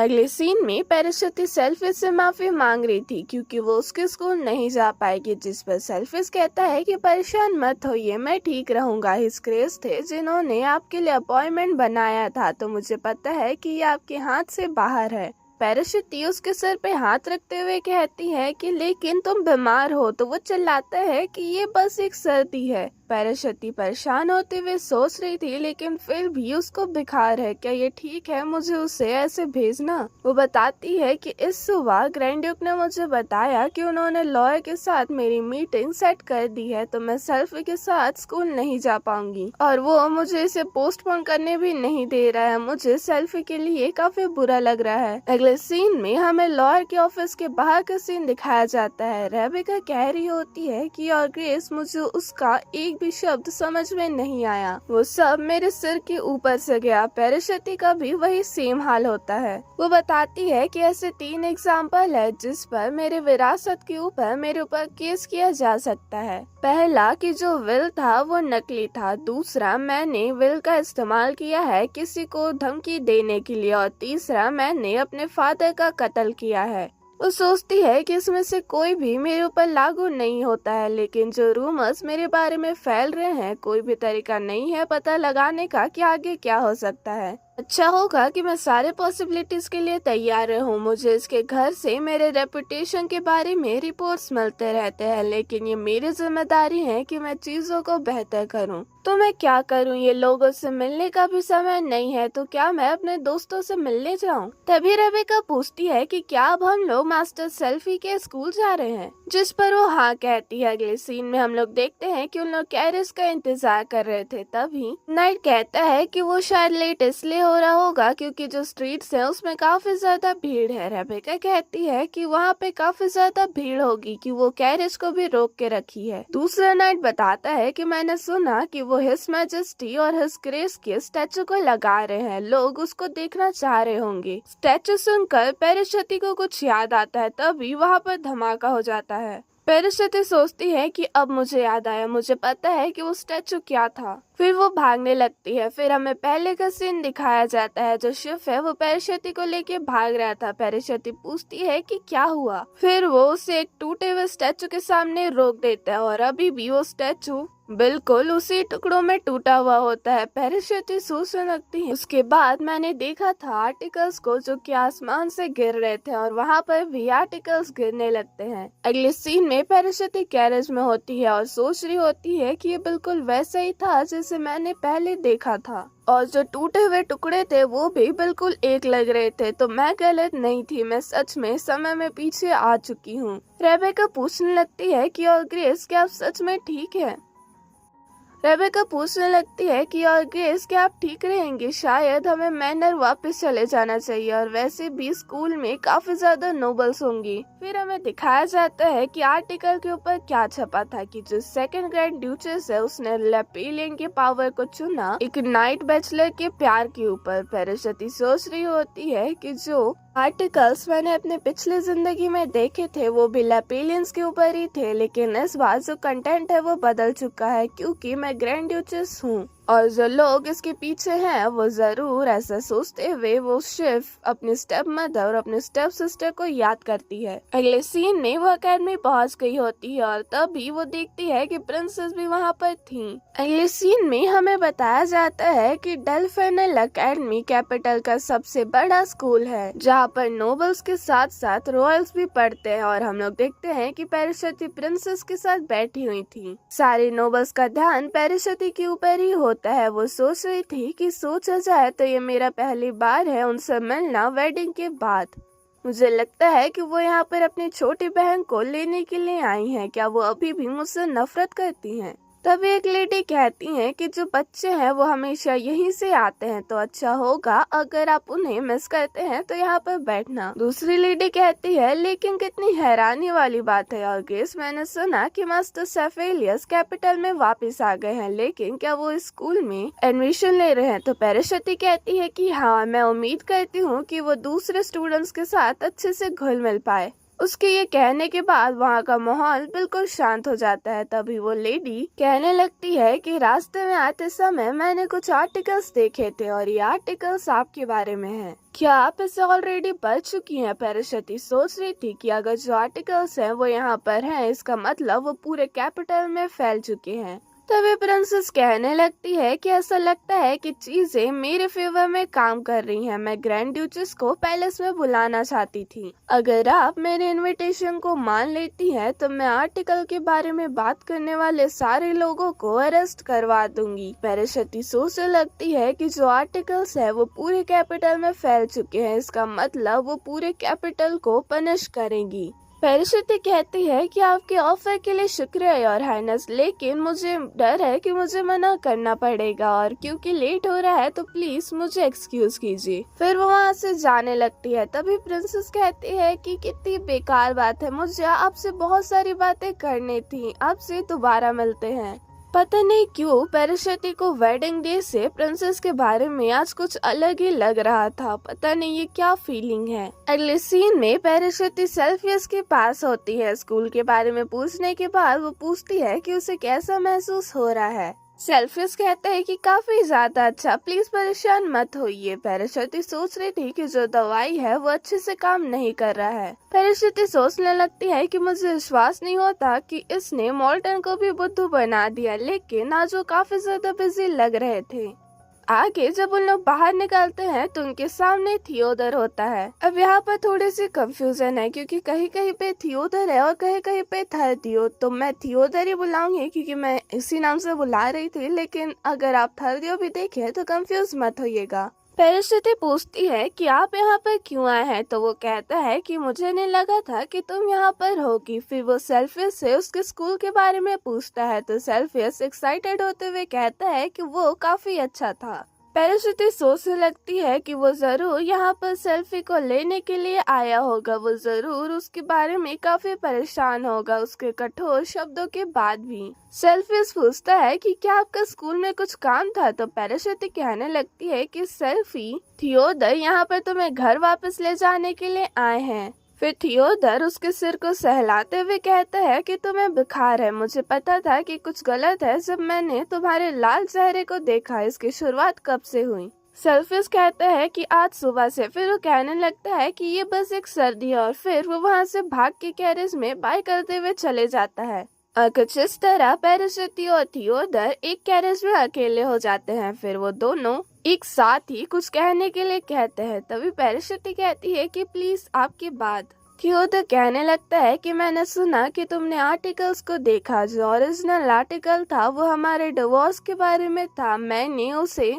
अगले सीन में पैराशूटी सेल्फिश से माफी मांग रही थी क्योंकि वो उसके स्कूल नहीं जा पाएगी, जिस पर सेल्फिश कहता है कि परेशान मत होइए, मैं ठीक रहूंगा। हिस क्रेज थे जिन्होंने आपके लिए अपॉइंटमेंट बनाया था, तो मुझे पता है कि ये आपके हाथ से बाहर है। पैराशूटी उसके सर पे हाथ रखते हुए कहती है कि लेकिन तुम बीमार हो, तो वो चिल्लाता है कि ये बस एक सर्दी है। पैराशूटी परेशान होते हुए सोच रही थी लेकिन फिर भी उसको बुखार है, क्या ये ठीक है मुझे उसे ऐसे भेजना? वो बताती है कि इस सुबह ग्रैंड ड्यूक ने मुझे बताया कि उन्होंने लॉयर के साथ मेरी मीटिंग सेट कर दी है, तो मैं सेल्फी के साथ स्कूल नहीं जा पाऊंगी और वो मुझे इसे पोस्टपोन करने भी नहीं दे रहा है। मुझे सेल्फी के लिए काफी बुरा लग रहा है। अगले सीन में हमें लॉयर के ऑफिस के बाहर का सीन दिखाया जाता है। रेबेका कह रही होती है कि और ग्रेस, मुझे उसका एक भी शब्द समझ में नहीं आया, वो सब मेरे सिर के ऊपर से गया। पैराशूटी का भी वही सेम हाल होता है। वो बताती है कि ऐसे 3 एग्जाम्पल है जिस पर मेरे विरासत के ऊपर मेरे ऊपर केस किया जा सकता है। पहला कि जो विल था वो नकली था, दूसरा मैंने विल का इस्तेमाल किया है किसी को धमकी देने के लिए, और तीसरा मैंने अपने फादर का कत्ल किया है। वो सोचती है कि इसमें से कोई भी मेरे ऊपर लागू नहीं होता है, लेकिन जो रूमर्स मेरे बारे में फैल रहे हैं, कोई भी तरीका नहीं है पता लगाने का कि आगे क्या हो सकता है। अच्छा होगा कि मैं सारे पॉसिबिलिटीज के लिए तैयार रहूं। मुझे इसके घर से मेरे रेपुटेशन के बारे में रिपोर्ट्स मिलते रहते हैं, लेकिन ये मेरी जिम्मेदारी है कि मैं चीजों को बेहतर करूं। तो मैं क्या करूं? ये लोगों से मिलने का भी समय नहीं है, तो क्या मैं अपने दोस्तों से मिलने जाऊं? तभी रेबेका पूछती है कि क्या अब हम लोग मास्टर सेल्फी के स्कूल जा रहे हैं, जिस पर वो हाँ कहती है। अगले सीन में हम लोग देखते हैं कि उन लोग कैरिस का इंतजार कर रहे थे। तभी नाइट कहता है कि वो शायद लेट इसलिए हो रहा होगा क्योंकि जो स्ट्रीट्स हैं उसमें काफी ज्यादा भीड़ है। रेबेका कहती है कि वहाँ पे काफी ज्यादा भीड़ होगी कि वो कैरिस को भी रोक के रखी है। दूसरा नाइट बताता है कि मैंने सुना कि वो हिज मैजेस्टी और हिज ग्रेस के स्टैचू को लगा रहे हैं, लोग उसको देखना चाह रहे होंगे। स्टैचू सुनकर पैराशूटी को कुछ याद आता है, तभी वहाँ पर धमाका हो जाता है। पैराशूटी सोचती है कि अब मुझे याद आया, मुझे पता है कि वो स्टैचू क्या था। फिर वो भागने लगती है। फिर हमें पहले का सीन दिखाया जाता है, जो शिव है वो पैराशूटी को लेके भाग रहा था। पैराशूटी पूछती है कि क्या हुआ, फिर वो उसे एक टूटे हुए स्टैचू के सामने रोक देता है और अभी भी वो स्टैचू बिल्कुल उसी टुकड़ों में टूटा हुआ होता है। पैराशूटी सोचने लगती है, उसके बाद मैंने देखा था आर्टिकल्स को जो कि आसमान से गिर रहे थे और वहाँ पर भी आर्टिकल्स गिरने लगते हैं। अगले सीन में पैराशूटी गैरेज में होती है और सोच रही होती है कि ये बिल्कुल वैसा ही था जैसे मैंने पहले देखा था, और जो टूटे हुए टुकड़े थे वो भी बिल्कुल एक लग रहे थे, तो मैं गलत नहीं थी, मैं सच में समय में पीछे आ चुकी हूँ। रेबेका पूछने लगती है कि और ग्रेस, क्या आप सच में ठीक है? रेबेका पूछने लगती है कि और ग्रेस, क्या आप ठीक रहेंगे? शायद हमें मैनर वापस चले जाना चाहिए, और वैसे भी स्कूल में काफी ज्यादा नोबल्स होंगी। फिर हमें दिखाया जाता है कि आर्टिकल के ऊपर क्या छपा था कि जो सेकंड ग्रैंड ड्यूचेस है उसने लेपेलियन के पावर को चुना एक नाइट बैचलर के प्यार के ऊपर। पैराशूटी सोच रही होती है कि जो आर्टिकल्स मैंने अपने पिछले जिंदगी में देखे थे वो भी लेपेलियंस के ऊपर ही थे, लेकिन इस बार जो कंटेंट है वो बदल चुका है क्योंकि मैं ग्रैंड ड्यूचेस हूँ, और जो लोग इसके पीछे हैं वो जरूर ऐसा सोचते हुए वो शिव अपनी स्टेप मदर और अपने स्टेप सिस्टर को याद करती है। अगले सीन में वो अकेडमी पहुंच गई होती है और तभी वो देखती है कि प्रिंसेस भी वहां पर थी। अगले सीन में हमें बताया जाता है कि डेल्फिनल अकेडमी कैपिटल का सबसे बड़ा स्कूल है जहाँ पर नोबल्स के साथ साथ रॉयल्स भी पढ़ते हैं, और हम लोग देखते हैं कि पैराशूटी प्रिंसेस के साथ बैठी हुई थी। सारे नोबल्स का ध्यान पैराशूटी के ऊपर ही होता है। वो सोच रही थी कि सोचा जाए तो ये मेरा पहली बार है उनसे मिलना वेडिंग के बाद। मुझे लगता है कि वो यहाँ पर अपनी छोटी बहन को लेने के लिए आई हैं। क्या वो अभी भी मुझसे नफरत करती हैं? तभी एक लेडी कहती हैं कि जो बच्चे हैं वो हमेशा यहीं से आते हैं, तो अच्छा होगा अगर आप उन्हें मिस करते हैं तो यहाँ पर बैठना। दूसरी लेडी कहती है, लेकिन कितनी हैरानी वाली बात है और ग्रेस, मैंने सुना कि मास्टर सेफेलियस कैपिटल में वापस आ गए हैं, लेकिन क्या वो स्कूल में एडमिशन ले रहे हैं? तो पैराशूटी कहती है कि हाँ, मैं उम्मीद करती हूँ कि वो दूसरे स्टूडेंट्स के साथ अच्छे से घुल मिल पाए उसके ये कहने के बाद वहाँ का माहौल बिल्कुल शांत हो जाता है। तभी वो लेडी कहने लगती है कि रास्ते में आते समय मैंने कुछ आर्टिकल्स देखे थे और ये आर्टिकल्स आपके बारे में हैं। क्या आप इसे ऑलरेडी पढ़ चुकी हैं? पैराशती सोच रही थी कि अगर जो आर्टिकल्स हैं वो यहाँ पर हैं, इसका मतलब वो पूरे कैपिटल में फैल चुके हैं। तभी प्रिंसेस कहने लगती है कि ऐसा लगता है कि चीजें मेरे फेवर में काम कर रही हैं। मैं ग्रैंड ड्यूचेस को पैलेस में बुलाना चाहती थी। अगर आप मेरे इनविटेशन को मान लेती हैं तो मैं आर्टिकल के बारे में बात करने वाले सारे लोगों को अरेस्ट करवा दूंगी। पैराशती सोचने लगती है कि जो आर्टिकल्स है वो पूरे कैपिटल में फैल चुके हैं, इसका मतलब वो पूरे कैपिटल को पनिश करेंगी। पैराशती कहती है कि आपके ऑफर के लिए शुक्रिया योर हाइनेस, लेकिन मुझे डर है कि मुझे मना करना पड़ेगा और क्योंकि लेट हो रहा है तो प्लीज मुझे एक्सक्यूज कीजिए। फिर वो वहाँ से जाने लगती है। तभी प्रिंसेस कहती है कि कितनी बेकार बात है, मुझे आपसे बहुत सारी बातें करनी थी, आपसे दोबारा मिलते हैं। पता नहीं क्यों पैराशती को वेडिंग डे से प्रिंसेस के बारे में आज कुछ अलग ही लग रहा था। पता नहीं ये क्या फीलिंग है। अगले सीन में पैराशती सेल्फियस के पास होती है। स्कूल के बारे में पूछने के बाद वो पूछती है कि उसे कैसा महसूस हो रहा है। सेल्फियस कहता है कि काफी ज्यादा अच्छा, प्लीज परेशान मत होइए। पैराशती सोच रही थी कि जो दवाई है वो अच्छे से काम नहीं कर रहा है। पैराशती सोचने लगती है कि मुझे विश्वास नहीं होता कि इसने मॉल्टन को भी बुद्धू बना दिया, लेकिन आज वो काफी ज्यादा बिजी लग रहे थे। आगे जब उन लोग बाहर निकलते हैं तो उनके सामने थियोडर होता है। अब यहाँ पर थोड़ी सी कंफ्यूजन है क्योंकि कहीं कहीं पे थियोडर है और कहीं कहीं पे थर्दियो, तो मैं थियोडर ही बुलाऊंगी क्योंकि मैं इसी नाम से बुला रही थी, लेकिन अगर आप थर्दियो भी देखें तो कंफ्यूज मत होइएगा। पैराशती पूछती है कि आप यहाँ पर क्यों आए हैं, तो वो कहता है कि मुझे नहीं लगा था कि तुम यहाँ पर होगी। फिर वो सेल्फियस से उसके स्कूल के बारे में पूछता है तो सेल्फियस एक्साइटेड होते हुए कहता है कि वो काफी अच्छा था। पैराशती सोचने लगती है कि वो जरूर यहाँ पर सेल्फी को लेने के लिए आया होगा, वो जरूर उसके बारे में काफी परेशान होगा उसके कठोर शब्दों के बाद भी। सेल्फियस पूछता है कि क्या आपका स्कूल में कुछ काम था, तो पैराशती कहने लगती है कि सेल्फी थियोडर यहाँ पर तुम्हें घर वापस ले जाने के लिए आए हैं। फिर थियोडर उसके सिर को सहलाते हुए कहता है कि तुम्हें बुखार है, मुझे पता था कि कुछ गलत है जब मैंने तुम्हारे लाल चेहरे को देखा। इसकी शुरुआत कब से हुई? सेल्फियस कहता है कि आज सुबह से। फिर वो कहने लगता है कि ये बस एक सर्दी है और फिर वो वहाँ से भाग के कैरेज में बाय करते हुए चले जाता है। कुछ इस तरह पैराशती और थियोडर एक कैरेज में अकेले हो जाते हैं। फिर वो दोनों एक साथ ही कुछ कहने के लिए कहते हैं। तभी पैराशती कहती है कि प्लीज आपकी बात। थियोडर कहने लगता है कि मैंने सुना कि तुमने आर्टिकल्स को देखा। जो ओरिजिनल आर्टिकल था वो हमारे डिवोर्स के बारे में था। मैंने उसे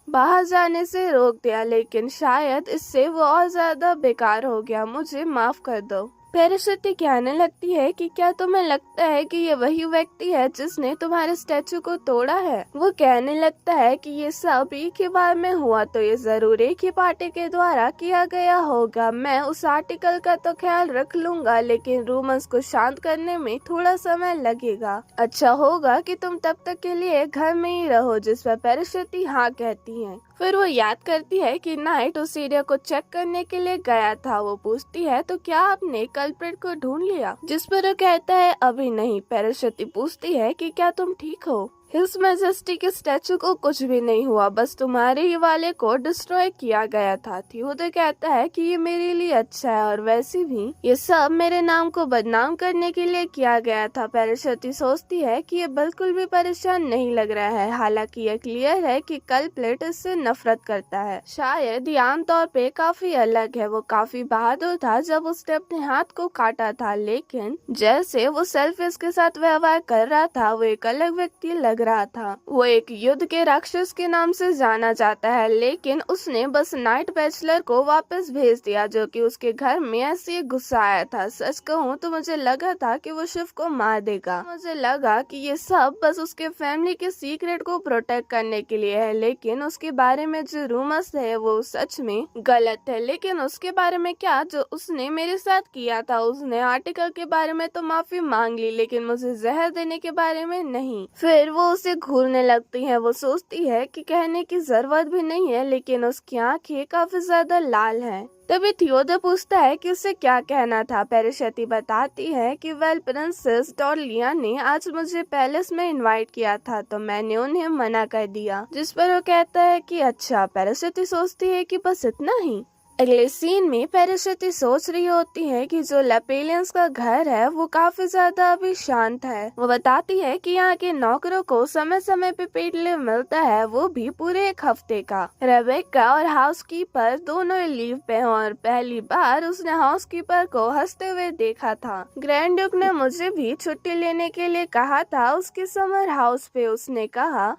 बाहर जाने से रोक दिया, लेकिन शायद इससे वो और ज्यादा बेकार हो गया। मुझे माफ कर दो। पैराशती कहने लगती है कि क्या तुम्हें लगता है कि ये वही व्यक्ति है जिसने तुम्हारे स्टैचू को तोड़ा है? वो कहने लगता है कि ये सब एक ही बार में हुआ तो ये जरूर एक ही पार्टी के द्वारा किया गया होगा। मैं उस आर्टिकल का तो ख्याल रख लूंगा, लेकिन रूमर्स को शांत करने में थोड़ा समय लगेगा। अच्छा होगा कि तुम तब तक के लिए घर में ही रहो। जिस पर पैराशती हाँ कहती है। फिर वो याद करती है कि नाइट उस एरिया को चेक करने के लिए गया था। वो पूछती है तो क्या आपने कल्प्रिट को ढूंढ लिया? जिस पर वो कहता है अभी नहीं। पैराशती पूछती है कि क्या तुम ठीक हो? हिज मैजेस्टी के स्टैचू को कुछ भी नहीं हुआ, बस तुम्हारे ही वाले को डिस्ट्रॉय किया गया था। थियोडर कहता है कि ये मेरे लिए अच्छा है और वैसे भी ये सब मेरे नाम को बदनाम करने के लिए किया गया था। पैराशती सोचती है कि ये बिल्कुल भी परेशान नहीं लग रहा है। हालांकि ये क्लियर है कि कल्प्रिट इससे नफरत करता है। शायद ये आमतौर पे काफी अलग है। वो काफी बहादुर था जब उसने अपने हाथ को काटा था, लेकिन जैसे वो सेल्फियस के साथ व्यवहार कर रहा था वो एक अलग व्यक्ति लग रहा था। वो एक युद्ध के राक्षस के नाम से जाना जाता है, लेकिन उसने बस नाइट बैचलर को वापस भेज दिया जो कि उसके घर में ऐसे गुस्सा आया था। सच कहूँ तो मुझे लगा था कि वो शिव को मार देगा। मुझे लगा कि ये सब बस उसके फैमिली के सीक्रेट को प्रोटेक्ट करने के लिए है, लेकिन उसके बारे में जो रूमर्स है वो सच में गलत है। लेकिन उसके बारे में क्या, जो उसने मेरे साथ किया था। उसने आर्टिकल के बारे में तो माफी मांग ली, लेकिन मुझे जहर देने के बारे में नहीं। फिर वो उसे घूरने लगती है। वो सोचती है कि कहने की जरूरत भी नहीं है, लेकिन उसकी आंखें काफी ज्यादा लाल हैं। तभी थियोडर पूछता है कि उसे क्या कहना था। पैरिशती बताती है कि वेल प्रिंसेस डॉर्लिया ने आज मुझे पैलेस में इनवाइट किया था तो मैंने उन्हें मना कर दिया, जिस पर वो कहता है कि अच्छा। पैरिशती सोचती है कि बस इतना ही। अगले सीन में पैरिशती सोच रही होती है कि जो लेपेलियंस का घर है वो काफी ज्यादा अभी शांत है। वो बताती है कि यहाँ के नौकरों को समय समय पे पेड लीव मिलता है, वो भी पूरे 1 हफ्ते का। रेबेका और हाउसकीपर दोनों लीव पे हैं और पहली बार उसने हाउसकीपर को हंसते हुए देखा था। ग्रैंड ड्यूक ने मुझे भी छुट्टी लेने के लिए कहा था उसके समर हाउस पे। उसने कहा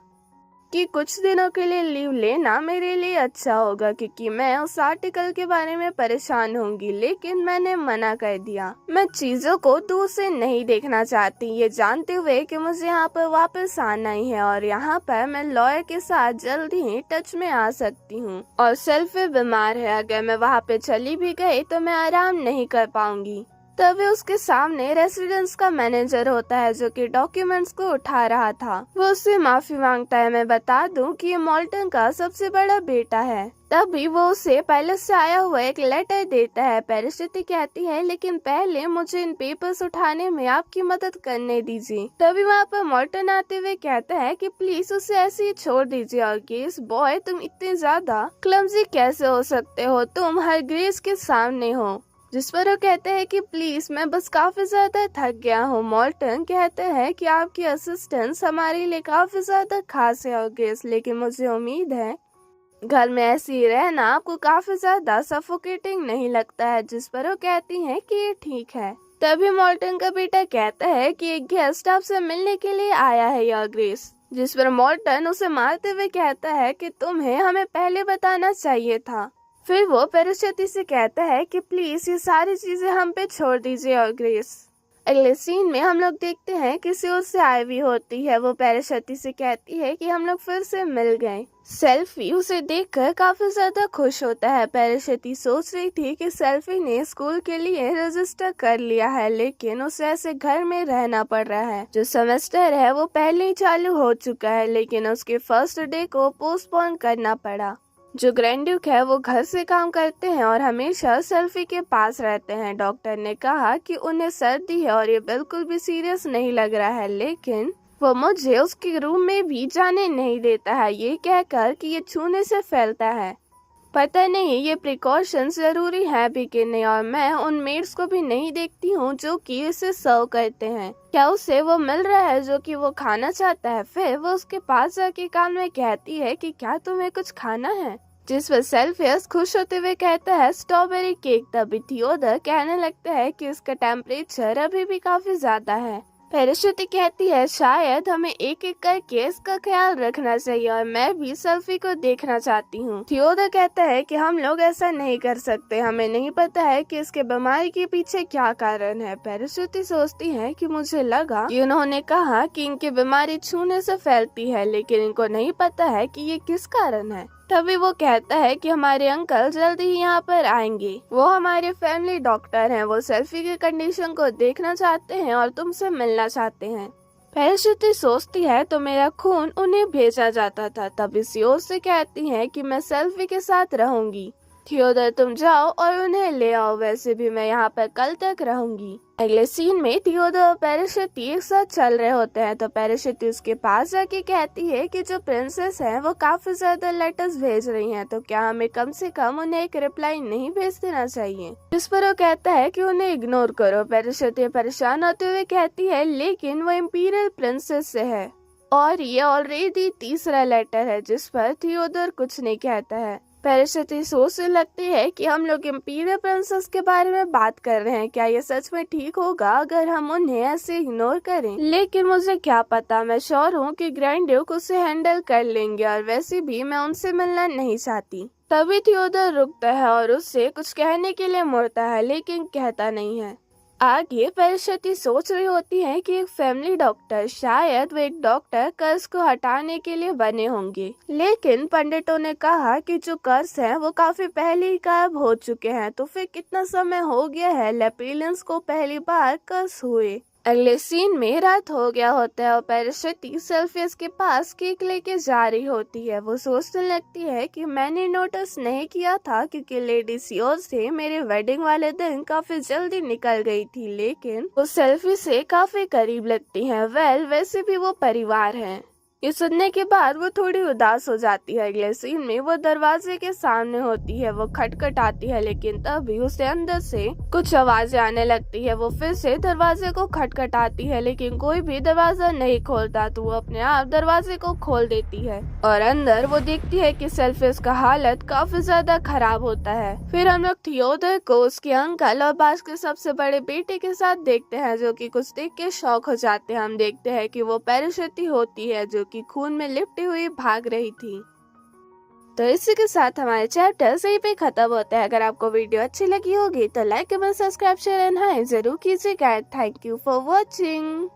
कि कुछ दिनों के लिए लीव लेना मेरे लिए अच्छा होगा क्योंकि मैं उस आर्टिकल के बारे में परेशान होंगी, लेकिन मैंने मना कर दिया। मैं चीजों को दूर से नहीं देखना चाहती, ये जानते हुए कि मुझे यहाँ पर वापस आना ही है और यहाँ पर मैं लॉयर के साथ जल्दी ही टच में आ सकती हूँ। और सेल्फी बीमार है, अगर मैं वहाँ पे चली भी गई तो मैं आराम नहीं कर पाऊंगी। तभी उसके सामने रेसिडेंस का मैनेजर होता है जो कि डॉक्यूमेंट्स को उठा रहा था। वो उससे माफी मांगता है। मैं बता दूं कि ये मॉल्टन का सबसे बड़ा बेटा है। तभी वो उसे पैलेस से आया हुआ एक लेटर देता है। पैरिशती कहती है लेकिन पहले मुझे इन पेपर्स उठाने में आपकी मदद करने दीजिए। तभी वहाँ पर मॉल्टन आते हुए कहता है कि प्लीज उसे ऐसे ही छोड़ दीजिए। और गेस बॉय, तुम इतने ज्यादा क्लमजी कैसे हो सकते हो, तुम हर ग्रेस के सामने हो। जिस पर वो कहते हैं कि प्लीज मैं बस काफी ज्यादा थक गया हूँ। मॉल्टन कहते हैं कि आपकी असिस्टेंस हमारे लिए काफी ज्यादा खास है और गेस, लेकिन मुझे उम्मीद है घर में ऐसे ही रहना आपको काफी ज्यादा सफोकेटिंग नहीं लगता है। जिस पर वो कहती हैं कि ये ठीक है। तभी मॉल्टन का बेटा कहता है कि एक गेस्ट आपसे मिलने के लिए आया है योर ग्रेस। जिस पर मॉल्टन उसे मारते हुए कहता है कि तुम्हें हमें पहले बताना चाहिए था। फिर वो पैरिशती से कहता है कि प्लीज ये सारी चीजें हम पे छोड़ दीजिए और ग्रेस। अगले सीन में हम लोग देखते हैं कि सियोल से आईवी होती है। वो पैरिशती से कहती है कि हम लोग फिर से मिल गए। सेल्फी उसे देखकर काफी ज्यादा खुश होता है। पैरिशती सोच रही थी कि सेल्फी ने स्कूल के लिए रजिस्टर कर लिया है, लेकिन उसे ऐसे घर में रहना पड़ रहा है। जो सेमेस्टर है वो पहले ही चालू हो चुका है, लेकिन उसके फर्स्ट डे को पोस्टपोन करना पड़ा। जो ग्रैंड ड्यूक है वो घर से काम करते हैं और हमेशा सेल्फी के पास रहते हैं। डॉक्टर ने कहा कि उन्हें सर्दी है और ये बिल्कुल भी सीरियस नहीं लग रहा है, लेकिन वो मुझे उसके रूम में भी जाने नहीं देता है, ये कहकर कि ये छूने से फैलता है। पता नहीं ये प्रिकॉशन जरूरी है भी कि नहीं। और मैं उन मेड्स को भी नहीं देखती हूँ जो कि इसे सर्व करते हैं। क्या उसे वो मिल रहा है जो कि वो खाना चाहता है? फिर वो उसके पास जाके कान में कहती है कि क्या तुम्हें कुछ खाना है? जिस पर सेल्फियस खुश होते हुए कहता है स्ट्रॉबेरी केक। तभी थियोडर कहने लगता है कि इसका टेम्परेचर अभी भी काफी ज्यादा है। पैरिशती कहती है शायद हमें एक एक करके इसका ख्याल रखना चाहिए और मैं भी सेल्फी को देखना चाहती हूँ। थियोडर कहता है कि हम लोग ऐसा नहीं कर सकते, हमें नहीं पता है कि इसके बीमारी के पीछे क्या कारण है। पैरिशती सोचती है कि मुझे लगा कि उन्होंने कहा कि इनकी बीमारी छूने से फैलती है, लेकिन इनको नहीं पता है कि ये किस कारण है। तभी वो कहता है कि हमारे अंकल जल्दी ही यहाँ पर आएंगे। वो हमारे फैमिली डॉक्टर हैं। वो सेल्फी की कंडीशन को देखना चाहते हैं और तुमसे मिलना चाहते हैं। पैरिशती सोचती है तो मेरा खून उन्हें भेजा जाता था। तभी सियोल से कहती है कि मैं सेल्फी के साथ रहूंगी। थियोडर तुम जाओ और उन्हें ले आओ, वैसे भी मैं यहाँ पर कल तक रहूंगी। अगले सीन में थियोडर और पैरिशती एक साथ चल रहे होते हैं तो पैरिशती उसके पास जाके कहती है कि जो प्रिंसेस है वो काफी ज्यादा लेटर्स भेज रही हैं, तो क्या हमें कम से कम उन्हें एक रिप्लाई नहीं भेज देना चाहिए? जिस पर वो कहता है कि उन्हें इग्नोर करो। पैरिशती परेशान होते हुए कहती है लेकिन वो इम्पीरियल प्रिंसेस से है और ये ऑलरेडी तीसरा लेटर है। जिस पर थियोडर कुछ नहीं कहता है। पैरिशती सोचने लगती है कि हम लोग इम्पीरियल प्रिंसेस के बारे में बात कर रहे हैं, क्या ये सच में ठीक होगा अगर हम उन्हें ऐसे इग्नोर करें? लेकिन मुझे क्या पता, मैं श्योर हूँ कि ग्रैंड ड्यूक उसे हैंडल कर लेंगे और वैसे भी मैं उनसे मिलना नहीं चाहती। तभी थियोडर रुकता है और उससे कुछ कहने के लिए मुड़ता है, लेकिन कहता नहीं है। आगे पैरिशती सोच रही होती है कि एक फैमिली डॉक्टर, शायद वो एक डॉक्टर कर्ज को हटाने के लिए बने होंगे, लेकिन पंडितों ने कहा कि जो कर्ज हैं वो काफी पहले ही गायब हो चुके हैं। तो फिर कितना समय हो गया है लेपेलियंस को पहली बार कर्ज हुए? अगले सीन में रात हो गया होता है और पैराशूटी सेल्फियस के पास केक लेके जा रही होती है। वो सोचने लगती है कि मैंने नोटिस नहीं किया था क्योंकि लेडी सीओ से मेरे वेडिंग वाले दिन काफी जल्दी निकल गई थी, लेकिन वो सेल्फी से काफी करीब लगती हैं। वैसे भी वो परिवार है। ये सुनने के बाद वो थोड़ी उदास हो जाती है। अगले सीन में वो दरवाजे के सामने होती है। वो खटखटाती है लेकिन तभी उसे अंदर से कुछ आवाजें आने लगती है। वो फिर से दरवाजे को खटखटाती है लेकिन कोई भी दरवाजा नहीं खोलता, तो वो अपने आप दरवाजे को खोल देती है और अंदर वो देखती है कि सेल्फियस का हालत काफी ज्यादा खराब होता है। फिर हम लोग थियोडर को उसके अंकल और बास के सबसे बड़े बेटे के साथ देखते हैं, जो कि कुछ देख के शॉक हो जाते हैं। हम देखते हैं कि वो पैराशूटी होती है जो कि खून में लिपटी हुई भाग रही थी। तो इसी के साथ हमारे चैप्टर यहीं पे खत्म होता है। अगर आपको वीडियो अच्छी लगी होगी तो like comment subscribe share and high जरूर कीजिएगा। Thank you for watching.